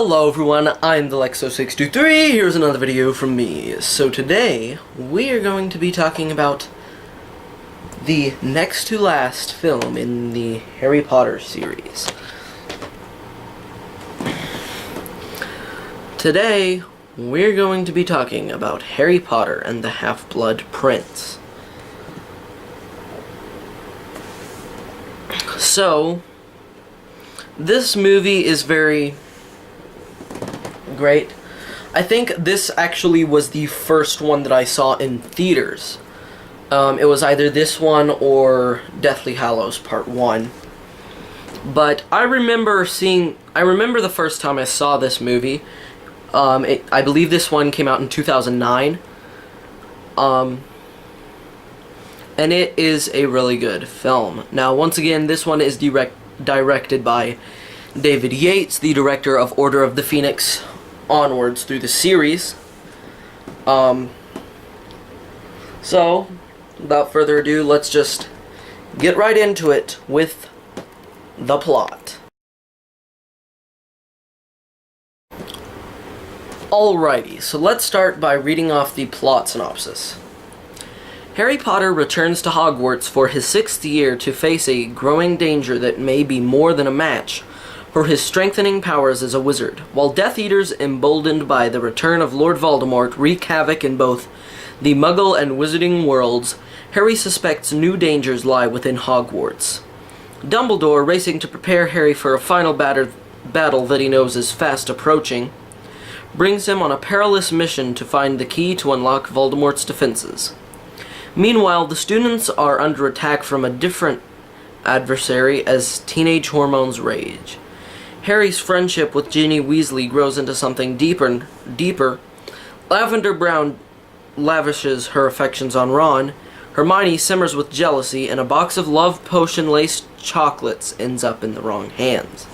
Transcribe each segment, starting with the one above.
Hello everyone, I'm the Lexo623, here's another video from me. So today, we are going to be talking about the next to last film in the Harry Potter series. Today, we're going to be talking about Harry Potter and the Half-Blood Prince. So, this movie is very great. I think this actually was the first one that I saw in theaters. It was either this one or Deathly Hallows Part 1. But I remember the first time I saw this movie. I believe this one came out in 2009. And it is a really good film. Now, once again, this one is directed by David Yates, the director of Order of the Phoenix onwards through the series. So, without further ado, let's just get right into it with the plot. Alrighty, so let's start by reading off the plot synopsis. Harry Potter returns to Hogwarts for his 6th year to face a growing danger that may be more than a match for his strengthening powers as a wizard. While Death Eaters, emboldened by the return of Lord Voldemort, wreak havoc in both the Muggle and Wizarding worlds, Harry suspects new dangers lie within Hogwarts. Dumbledore, racing to prepare Harry for a final battle that he knows is fast approaching, brings him on a perilous mission to find the key to unlock Voldemort's defenses. Meanwhile, the students are under attack from a different adversary as teenage hormones rage. Harry's friendship with Ginny Weasley grows into something deeper. Lavender Brown lavishes her affections on Ron. Hermione simmers with jealousy, and a box of love potion-laced chocolates ends up in the wrong hands.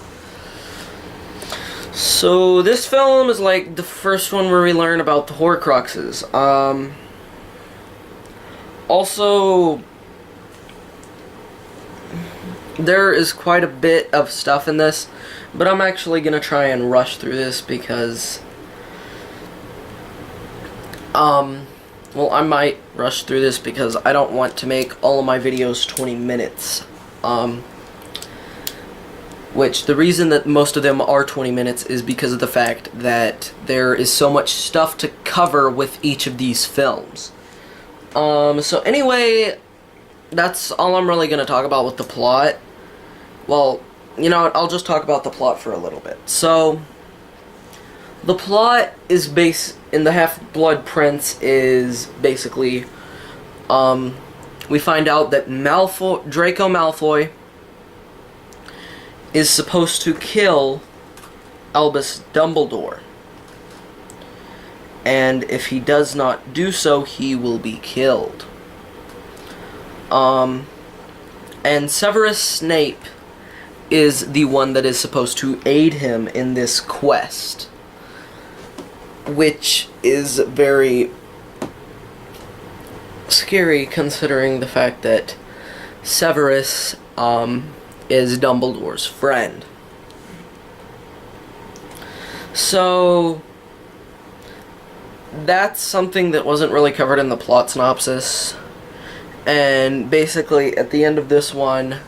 So this film is like the first one where we learn about the Horcruxes. Also, there is quite a bit of stuff in this, but I'm actually going to try and rush through this because, well, I might rush through this because I don't want to make all of my videos 20 minutes, which the reason that most of them are 20 minutes is because of the fact that there is so much stuff to cover with each of these films. So anyway, that's all I'm really going to talk about with the plot. Well, you know what, I'll just talk about the plot for a little bit. So, the plot is in the Half-Blood Prince is basically, we find out that Draco Malfoy is supposed to kill Albus Dumbledore. And if he does not do so, he will be killed. And Severus Snape is the one that is supposed to aid him in this quest, which is very scary considering the fact that Severus is Dumbledore's friend. So that's something that wasn't really covered in the plot synopsis. And basically, at the end of this one,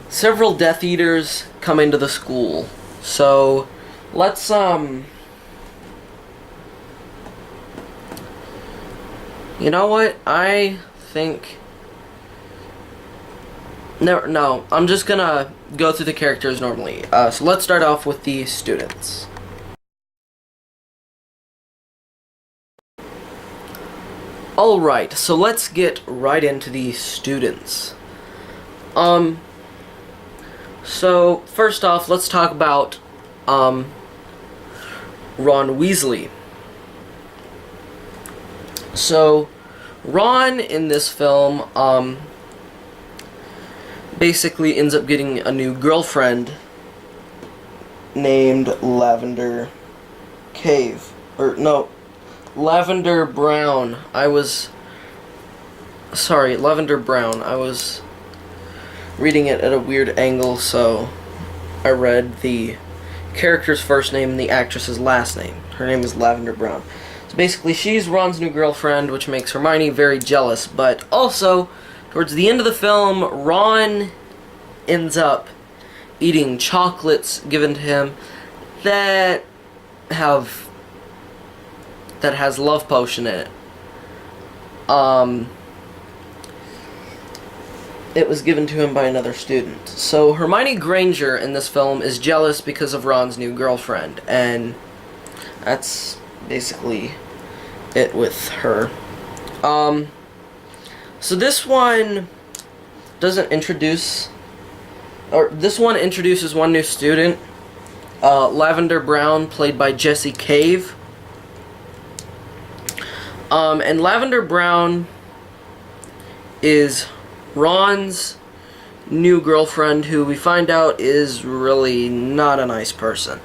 several Death Eaters come into the school. So, let's, you know what? I think... No, I'm just gonna go through the characters normally. So let's start off with the students. Alright, so let's get right into the students. So, first off, let's talk about, Ron Weasley. So, Ron in this film, basically ends up getting a new girlfriend named Lavender Brown. Lavender Brown. I was reading it at a weird angle, so I read the character's first name and the actress's last name. Her name is Lavender Brown. So basically, she's Ron's new girlfriend, which makes Hermione very jealous. But also, towards the end of the film, Ron ends up eating chocolates given to him that has love potion in it. It was given to him by another student. So Hermione Granger in this film is jealous because of Ron's new girlfriend, and that's basically it with her. So this one doesn't introduce, or this one introduces one new student, Lavender Brown, played by Jessie Cave. And Lavender Brown is Ron's new girlfriend, who we find out is really not a nice person.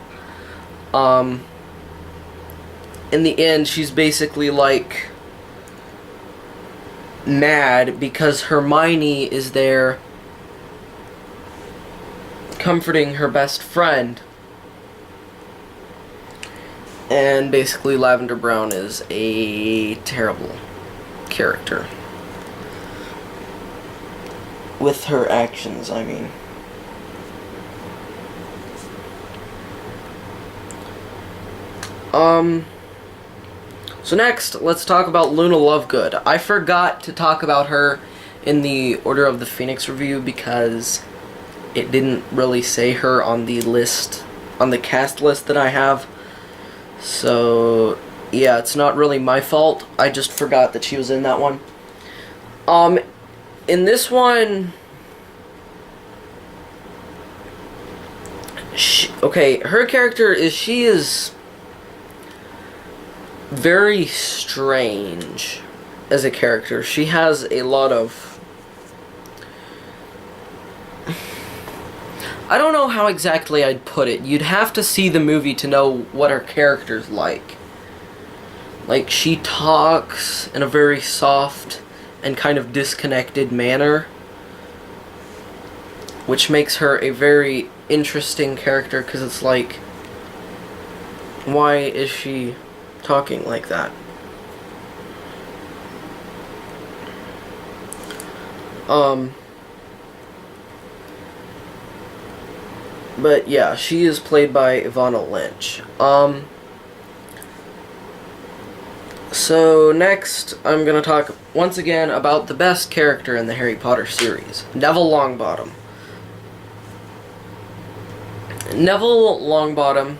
In the end, she's basically like mad because Hermione is there comforting her best friend. And basically Lavender Brown is a terrible character. With her actions, I mean. So next, let's talk about Luna Lovegood. I forgot to talk about her in the Order of the Phoenix review because it didn't really say her on the list, on the cast list that I have. So, yeah, it's not really my fault. I just forgot that she was in that one. In this one, her character is, she is very strange as a character. She has a lot of, I don't know how exactly I'd put it. You'd have to see the movie to know what her character's like. Like, she talks in a very soft and kind of disconnected manner, which makes her a very interesting character, because it's like, why is she talking like that? But yeah, she is played by Ivana Lynch. So next, I'm going to talk once again about the best character in the Harry Potter series, Neville Longbottom. Neville Longbottom,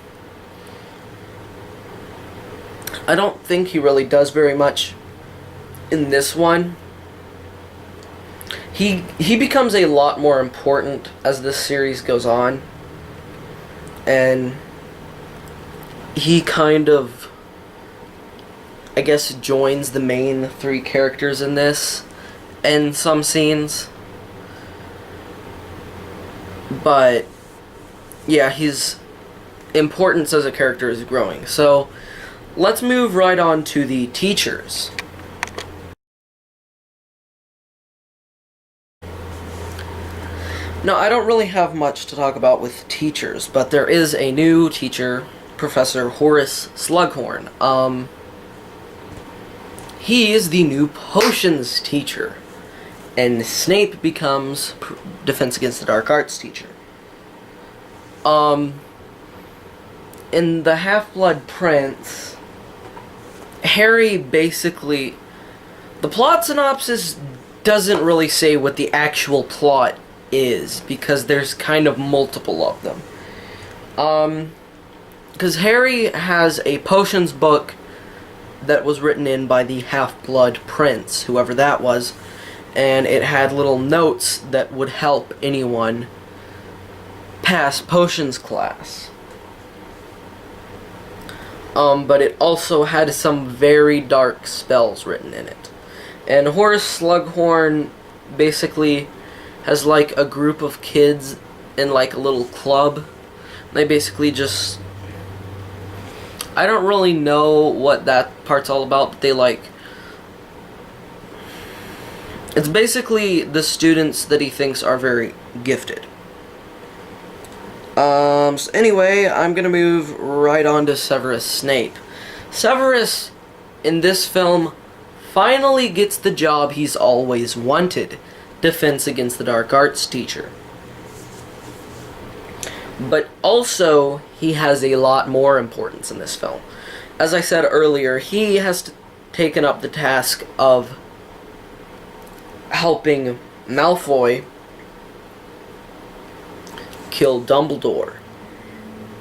I don't think he really does very much in this one. He becomes a lot more important as this series goes on, and he kind of, I guess, joins the main three characters in this in some scenes. But yeah, his importance as a character is growing. So let's move right on to the teachers. Now, I don't really have much to talk about with teachers, but there is a new teacher, Professor Horace Slughorn. He is the new potions teacher, and Snape becomes Defense Against the Dark Arts teacher. In the Half-Blood Prince, Harry basically, the plot synopsis doesn't really say what the actual plot is, because there's kind of multiple of them. Because Harry has a potions book that was written in by the Half-Blood Prince, whoever that was, and it had little notes that would help anyone pass potions class. But it also had some very dark spells written in it. And Horace Slughorn basically has like a group of kids in like a little club. They basically just, I don't really know what that part's all about, but they like, it's basically the students that he thinks are very gifted. So anyway, I'm gonna move right on to Severus Snape. Severus, in this film, finally gets the job he's always wanted: Defense Against the Dark Arts teacher. But also, he has a lot more importance in this film. As I said earlier, he has taken up the task of helping Malfoy kill Dumbledore.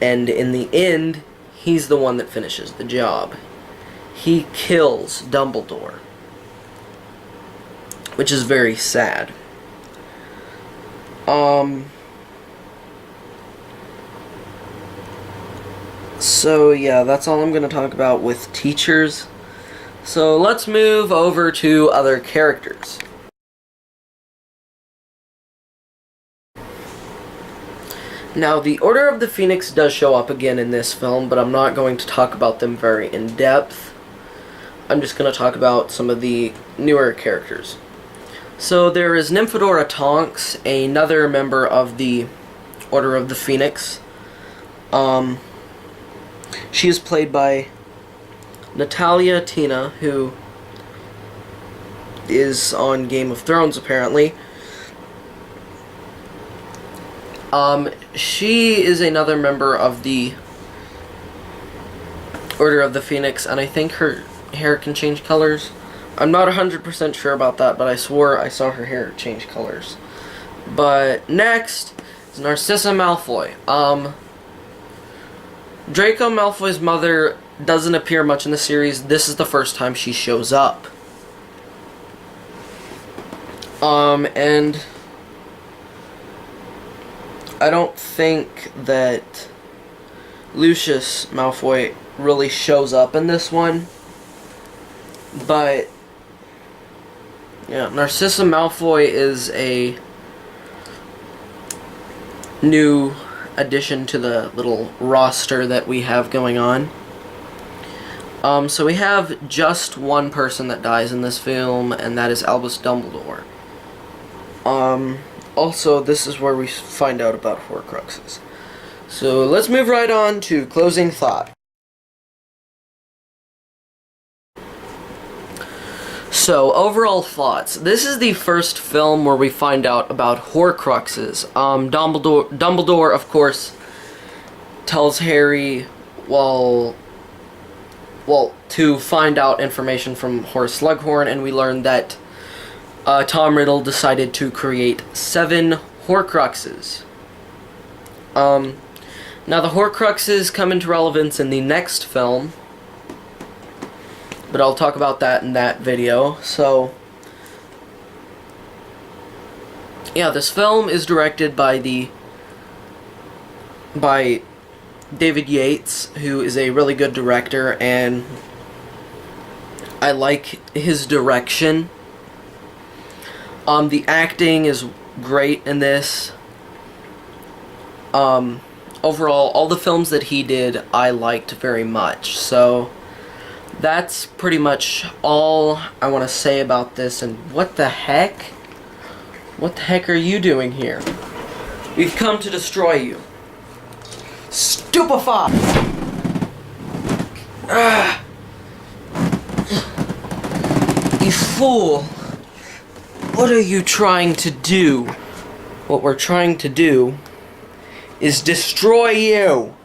And in the end, he's the one that finishes the job. He kills Dumbledore, which is very sad. So yeah, that's all I'm going to talk about with teachers. So let's move over to other characters. Now, the Order of the Phoenix does show up again in this film, but I'm not going to talk about them very in depth. I'm just going to talk about some of the newer characters. So there is Nymphadora Tonks, another member of the Order of the Phoenix. She is played by Natalia Tina, who is on Game of Thrones, apparently. She is another member of the Order of the Phoenix, and I think her hair can change colors. I'm not 100% sure about that, but I swore I saw her hair change colors. But next is Narcissa Malfoy. Draco Malfoy's mother doesn't appear much in the series. This is the first time she shows up. And I don't think that Lucius Malfoy really shows up in this one. But yeah, Narcissa Malfoy is a new addition to the little roster that we have going on. So we have just one person that dies in this film, and that is Albus Dumbledore. Also, this is where we find out about Horcruxes. So let's move right on to closing thought. So, overall thoughts. This is the first film where we find out about Horcruxes. Dumbledore, of course, tells Harry, to find out information from Horace Slughorn, and we learn that Tom Riddle decided to create 7 Horcruxes. Now, the Horcruxes come into relevance in the next film, but I'll talk about that in that video. So, yeah, this film is directed by David Yates, who is a really good director, and I like his direction. The acting is great in this. Overall, all the films that he did, I liked very much. So, that's pretty much all I want to say about this. And what the heck? What the heck are you doing here? We've come to destroy you. Stupefy! You fool! What are you trying to do? What we're trying to do is destroy you!